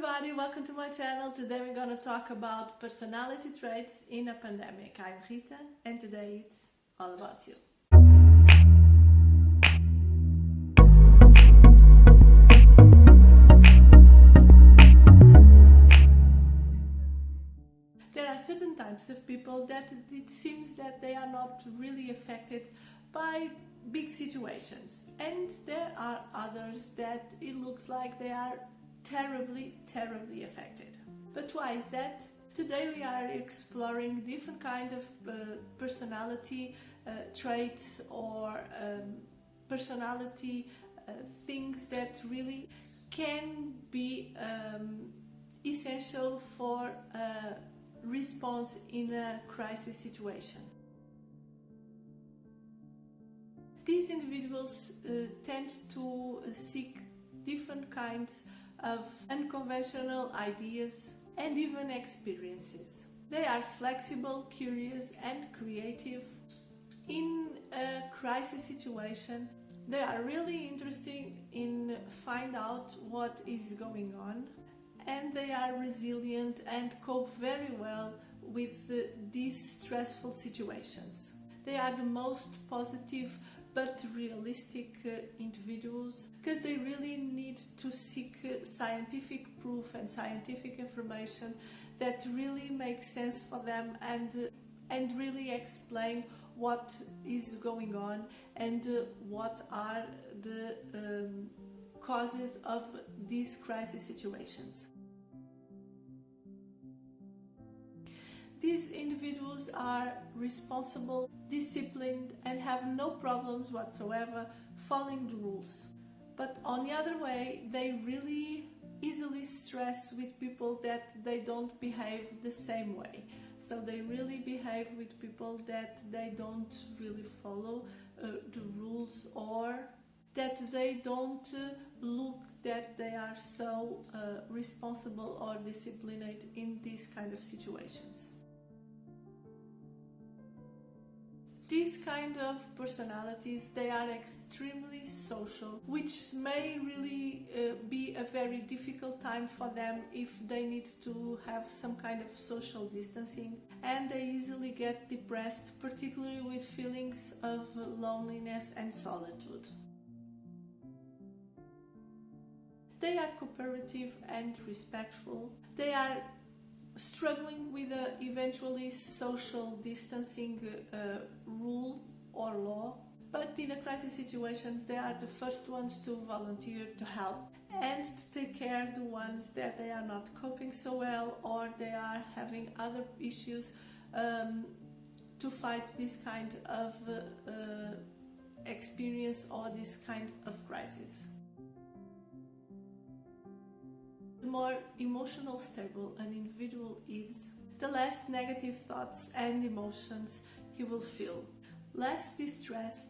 everybody, welcome to my channel. Today we're going to talk about personality traits in a pandemic. I'm Rita and today it's all about you. There are certain types of people that it seems that they are not really affected by big situations, and there are others that it looks like they are terribly affected. But why is that? Today we are exploring different kind of personality traits or personality things that really can be essential for a response in a crisis situation. These individuals tend to seek different kinds of unconventional ideas and even experiences. They are flexible, curious and creative. In a crisis situation, they are really interested in find out what is going on, and they are resilient and cope very well with these stressful situations. They are the most positive but realistic individuals, because they really need to seek scientific proof and scientific information that really makes sense for them and really explain what is going on and what are the causes of these crisis situations. These individuals are responsible, disciplined, and have no problems whatsoever following the rules. But on the other way, they really easily stress with people that they don't behave the same way. So they really behave with people that they don't really follow the rules, or that they don't look that they are so responsible or disciplined in these kind of situations. These kind of personalities, they are extremely social, which may really be a very difficult time for them if they need to have some kind of social distancing, and they easily get depressed, particularly with feelings of loneliness and solitude. They are cooperative and respectful. They are struggling with eventually social distancing rule or law, but in a crisis situations they are the first ones to volunteer to help and to take care of the ones that they are not coping so well, or they are having other issues to fight this kind of experience or this kind of crisis. The more emotional stable an individual is, the less negative thoughts and emotions he will feel. Less distressed,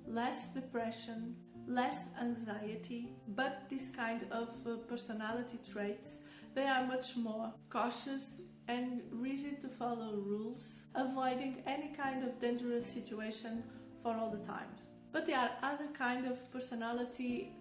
less depression, less anxiety. But this kind of personality traits, they are much more cautious and rigid to follow rules, avoiding any kind of dangerous situation for all the time. But there are other kind of personality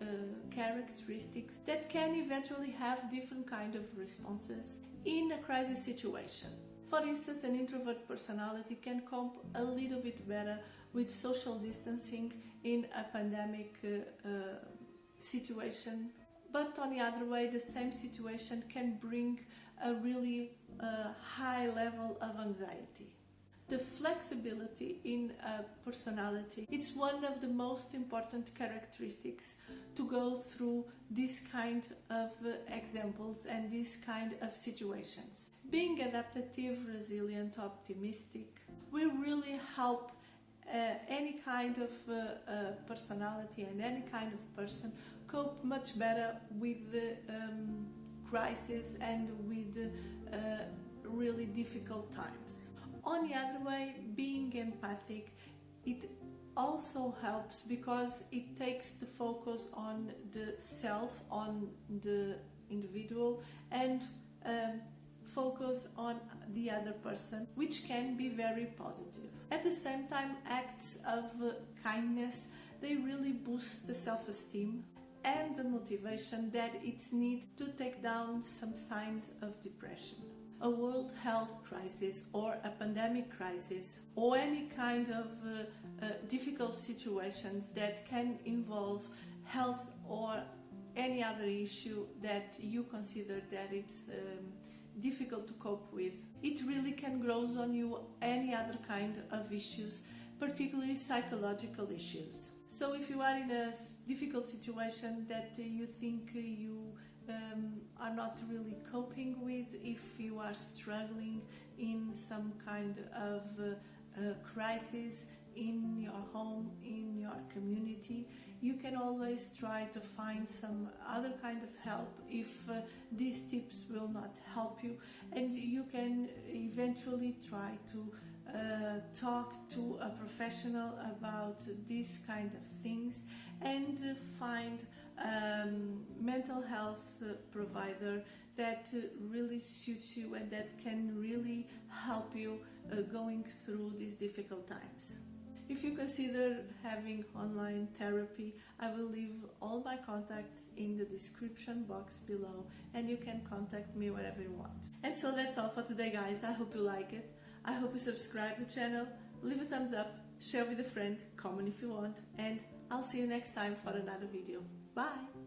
characteristics that can eventually have different kind of responses in a crisis situation. For instance, an introvert personality can cope a little bit better with social distancing in a pandemic situation. But on the other way, the same situation can bring a really high level of anxiety. The flexibility in a personality, it's one of the most important characteristics to go through this kind of examples and this kind of situations. Being adaptive, resilient, optimistic will really help any kind of personality and any kind of person cope much better with the crisis and with really difficult times. On the other way, being empathic, it also helps because it takes the focus on the self, on the individual, and focus on the other person, which can be very positive. At the same time, acts of kindness, they really boost the self-esteem and the motivation that it's need to take down some signs of depression. A world health crisis or a pandemic crisis or any kind of difficult situations that can involve health or any other issue that you consider that it's difficult to cope with. It really can grow on you any other kind of issues, particularly psychological issues. So if you are in a difficult situation that you think you are not really coping with, if you are struggling in some kind of crisis in your home, in your community, you can always try to find some other kind of help if these tips will not help you, and you can eventually try to talk to a professional about these kind of things and find mental health provider that really suits you and that can really help you going through these difficult times. If you consider having online therapy, I will leave all my contacts in the description box below, and you can contact me whenever you want. And so that's all for today, guys. I hope you like it. I hope you subscribe to the channel, leave a thumbs up, share with a friend, comment if you want, and I'll see you next time for another video. Bye!